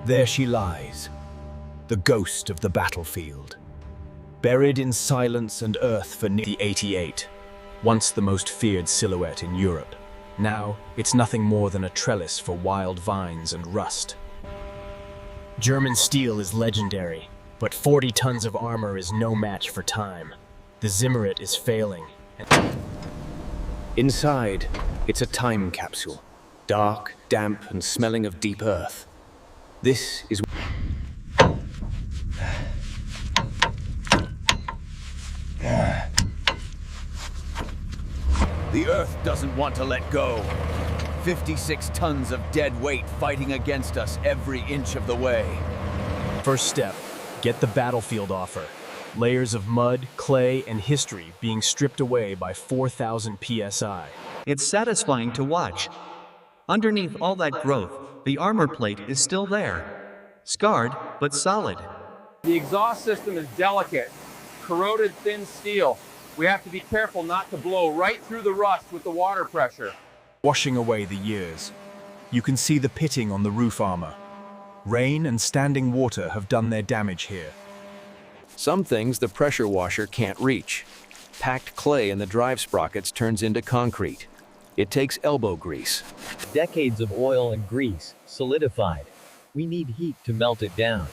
There she lies, the ghost of the battlefield. Buried in silence and earth for the 88, once the most feared silhouette in Europe. Now, it's nothing more than a trellis for wild vines and rust. German steel is legendary, but 40 tons of armor is no match for time. The Zimmerit is failing. Inside, it's a time capsule, dark, damp, and smelling of deep earth. This is... The Earth doesn't want to let go. 56 tons of dead weight fighting against us every inch of the way. First step, get the battlefield offer. Layers of mud, clay, and history being stripped away by 4,000 psi. It's satisfying to watch. Underneath all that growth, the armor plate is still there. Scarred, but solid. The exhaust system is delicate, corroded thin steel. We have to be careful not to blow right through the rust with the water pressure. Washing away the years. You can see the pitting on the roof armor. Rain and standing water have done their damage here. Some things the pressure washer can't reach. Packed clay in the drive sprockets turns into concrete. It takes elbow grease. Decades of oil and grease, solidified. We need heat to melt it down.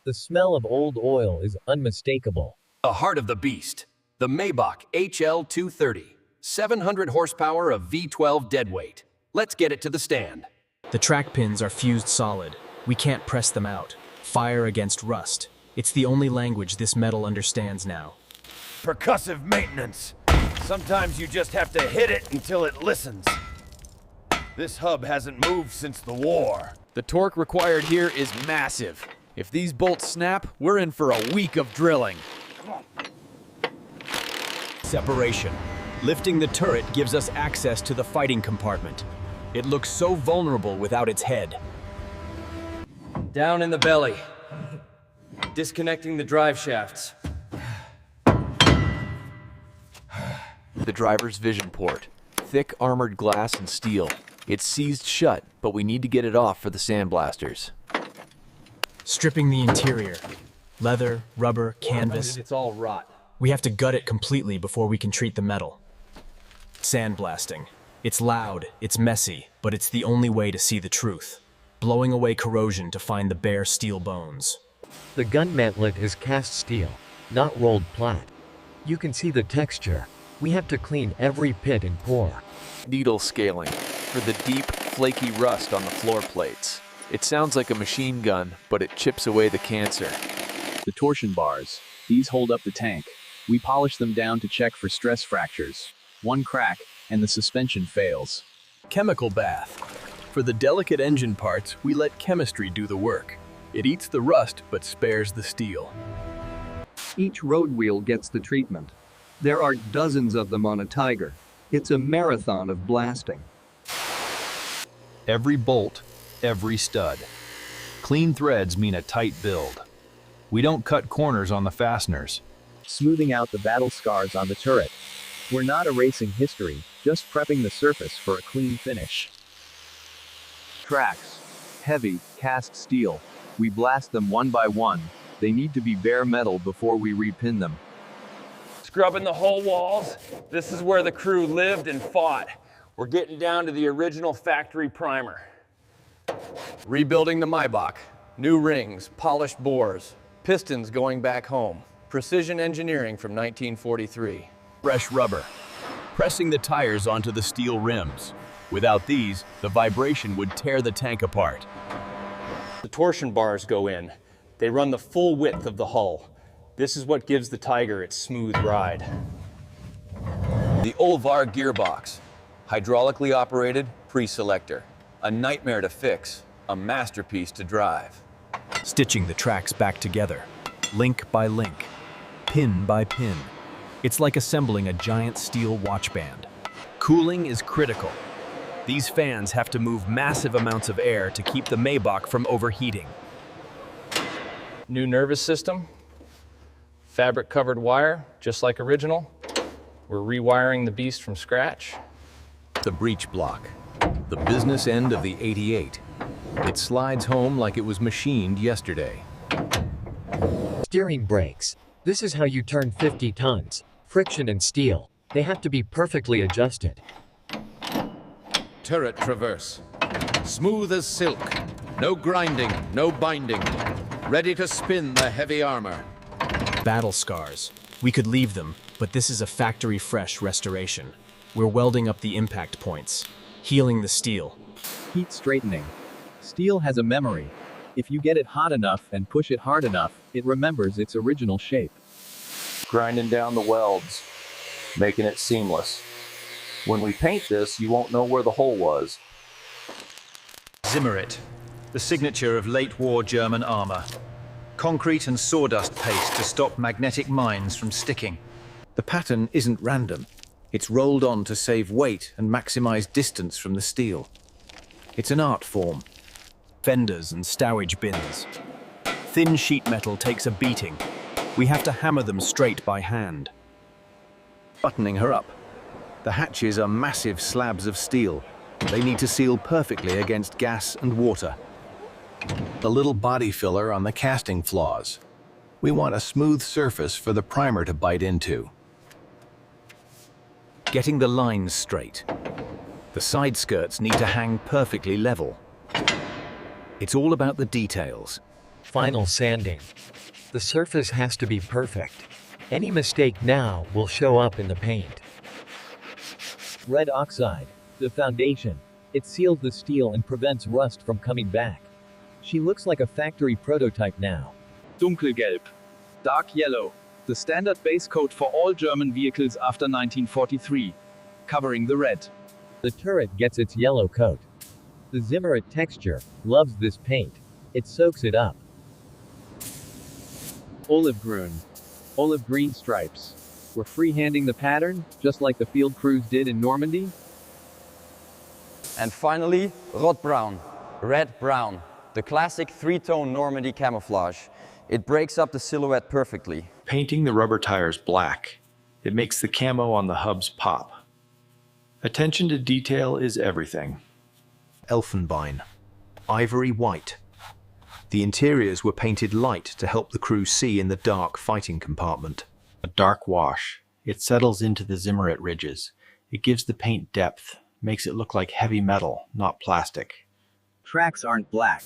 The smell of old oil is unmistakable. The heart of the beast. The Maybach HL230. 700 horsepower of V12 deadweight. Let's get it to the stand. The track pins are fused solid. We can't press them out. Fire against rust. It's the only language this metal understands now. Percussive maintenance. Sometimes you just have to hit it until it listens. This hub hasn't moved since the war. The torque required here is massive. If these bolts snap, we're in for a week of drilling. Separation. Lifting the turret gives us access to the fighting compartment. It looks so vulnerable without its head. Down in the belly. Disconnecting the drive shafts. The driver's vision port. Thick armored glass and steel. It's seized shut, but we need to get it off for the sandblasters. Stripping the interior. Leather, rubber, canvas. It's all rot. We have to gut it completely before we can treat the metal. Sandblasting. It's loud, it's messy, but it's the only way to see the truth. Blowing away corrosion to find the bare steel bones. The gun mantlet is cast steel, not rolled plat. You can see the texture. We have to clean every pit and pore. Needle scaling for the deep, flaky rust on the floor plates. It sounds like a machine gun, but it chips away the cancer. The torsion bars. These hold up the tank. We polish them down to check for stress fractures. One crack, and the suspension fails. Chemical bath. For the delicate engine parts, we let chemistry do the work. It eats the rust, but spares the steel. Each road wheel gets the treatment. There are dozens of them on a Tiger. It's a marathon of blasting. Every bolt, every stud. Clean threads mean a tight build. We don't cut corners on the fasteners. Smoothing out the battle scars on the turret. We're not erasing history, just prepping the surface for a clean finish. Tracks. Heavy, cast steel. We blast them one by one. They need to be bare metal before we repin them. Scrubbing the whole walls. This is where the crew lived and fought. We're getting down to the original factory primer. Rebuilding the Maybach. New rings, polished bores, pistons going back home. Precision engineering from 1943. Fresh rubber. Pressing the tires onto the steel rims. Without these, the vibration would tear the tank apart. The torsion bars go in. They run the full width of the hull. This is what gives the Tiger its smooth ride. The Olvar gearbox. Hydraulically operated, pre-selector. A nightmare to fix, a masterpiece to drive. Stitching the tracks back together. Link by link. Pin by pin. It's like assembling a giant steel watch band. Cooling is critical. These fans have to move massive amounts of air to keep the Maybach from overheating. New nervous system. Fabric covered wire, just like original. We're rewiring the beast from scratch. The breech block. The business end of the 88. It slides home like it was machined yesterday. Steering brakes. This is how you turn 50 tons. Friction and steel. They have to be perfectly adjusted. Turret traverse. Smooth as silk. No grinding, no binding. Ready to spin the heavy armor. Battle scars. We could leave them, but this is a factory-fresh restoration. We're welding up the impact points, healing the steel. Heat straightening. Steel has a memory. If you get it hot enough and push it hard enough, it remembers its original shape. Grinding down the welds, making it seamless. When we paint this, you won't know where the hole was. Zimmerit, the signature of late war German armor. Concrete and sawdust paste to stop magnetic mines from sticking. The pattern isn't random. It's rolled on to save weight and maximize distance from the steel. It's an art form. Fenders and stowage bins. Thin sheet metal takes a beating. We have to hammer them straight by hand. Buttoning her up. The hatches are massive slabs of steel. They need to seal perfectly against gas and water. A little body filler on the casting flaws. We want a smooth surface for the primer to bite into. Getting the lines straight. The side skirts need to hang perfectly level. It's all about the details. Final sanding. The surface has to be perfect. Any mistake now will show up in the paint. Red oxide. The foundation. It seals the steel and prevents rust from coming back. She looks like a factory prototype now. Dunkelgelb. Dark yellow. The standard base coat for all German vehicles after 1943. Covering the red. The turret gets its yellow coat. The Zimmerit texture loves this paint. It soaks it up. Olive green. Olive green stripes. We're freehanding the pattern, just like the field crews did in Normandy. And finally, rot-brown, red-brown, the classic three-tone Normandy camouflage. It breaks up the silhouette perfectly. Painting the rubber tires black. It makes the camo on the hubs pop. Attention to detail is everything. Elfenbein. Ivory white. The interiors were painted light to help the crew see in the dark fighting compartment. A dark wash. It settles into the Zimmerit ridges. It gives the paint depth, makes it look like heavy metal, not plastic. Tracks aren't black.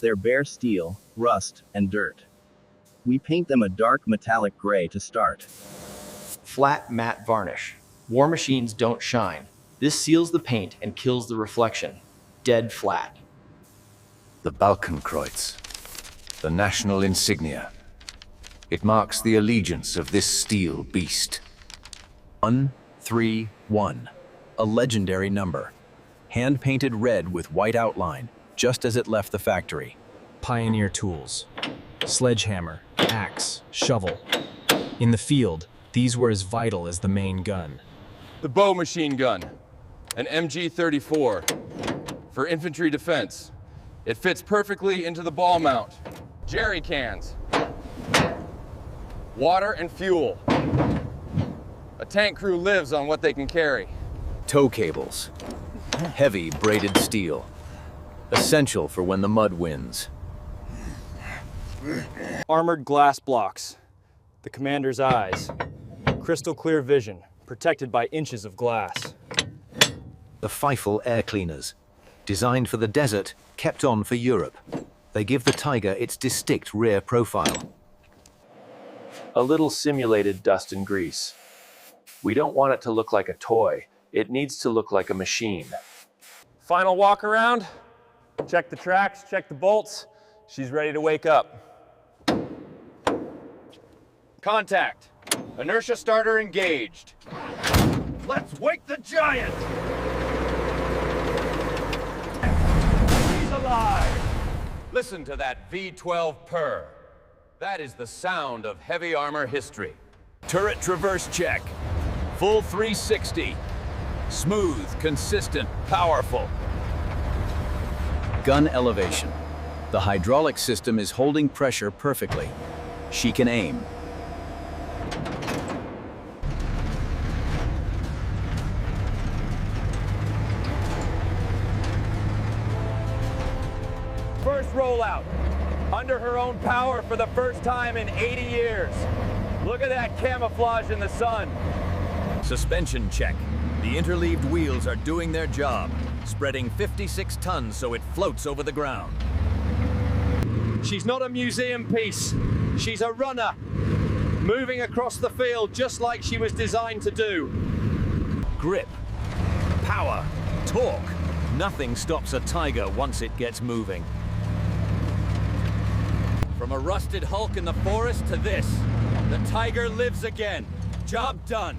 They're bare steel, rust, and dirt. We paint them a dark metallic gray to start. Flat matte varnish. War machines don't shine. This seals the paint and kills the reflection. Dead flat. The Balkenkreuz, the national insignia. It marks the allegiance of this steel beast. 131, a legendary number. Hand-painted red with white outline, just as it left the factory. Pioneer tools. Sledgehammer, axe, shovel. In the field, these were as vital as the main gun. The bow machine gun, an MG-34, for infantry defense. It fits perfectly into the ball mount. Jerry cans. Water and fuel. A tank crew lives on what they can carry. Tow cables. Heavy braided steel. Essential for when the mud wins. Armored glass blocks. The commander's eyes. Crystal clear vision, protected by inches of glass. The Feifel air cleaners. Designed for the desert, kept on for Europe. They give the Tiger its distinct rear profile. A little simulated dust and grease. We don't want it to look like a toy. It needs to look like a machine. Final walk around. Check the tracks, check the bolts. She's ready to wake up. Contact. Inertia starter engaged. Let's wake the giant! He's alive! Listen to that V12 purr. That is the sound of heavy armor history. Turret traverse check. Full 360. Smooth, consistent, powerful. Gun elevation. The hydraulic system is holding pressure perfectly. She can aim. first rollout. Under her own power for the first time in 80 years. Look at that camouflage in the sun. Suspension check. The interleaved wheels are doing their job, spreading 56 tons so it floats over the ground. She's not a museum piece. She's a runner, moving across the field just like she was designed to do. Grip, power, torque. Nothing stops a Tiger once it gets moving. From a rusted hulk in the forest to this, the Tiger lives again. Job done.